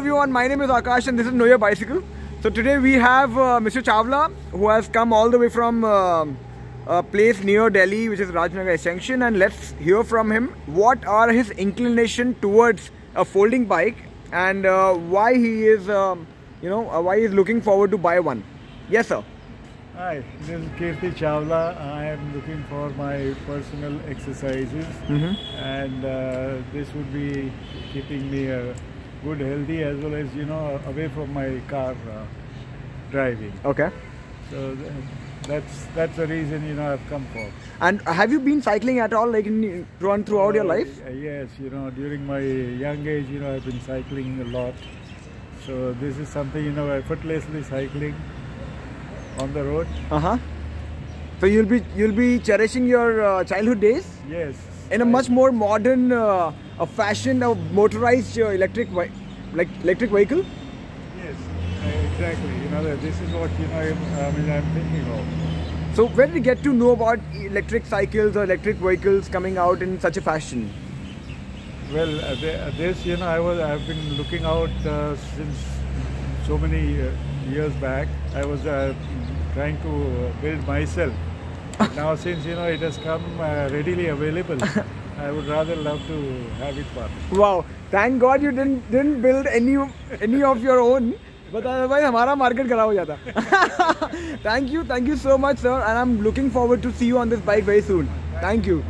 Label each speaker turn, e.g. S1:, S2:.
S1: everyone, my name is Akash and this is Know Your Bicycle. So today we have Mr. Chawla, who has come all the way from a place near Delhi, which is Rajnagar Extension, and let's hear from him what are his inclination towards a folding bike and why he is why he is looking forward to buy one. Yes sir.
S2: Hi, this is Kirti Chawla. I am looking for my personal exercises, and this would be keeping me good, healthy, as well as away from my car driving.
S1: Okay.
S2: So that's the reason I've come for.
S1: And have you been cycling at all, like throughout your life?
S2: Yes, during my young age, I've been cycling a lot. So this is something effortlessly cycling on the road.
S1: So you'll be cherishing your childhood days.
S2: Yes.
S1: In a much more modern, fashion of motorized electric vehicle.
S2: Yes, exactly. This is what I'm thinking of.
S1: So when did you get to know about electric cycles or electric vehicles coming out in such a fashion?
S2: Well, I've been looking out since so many years back. I was trying to build myself. Now since it has come readily available, I would rather love to have it for.
S1: Wow! Thank God you didn't build any of your own. But otherwise, हमारा market खराब हो जाता. Thank you so much, sir, and I'm looking forward to see you on this bike very soon. Thank you.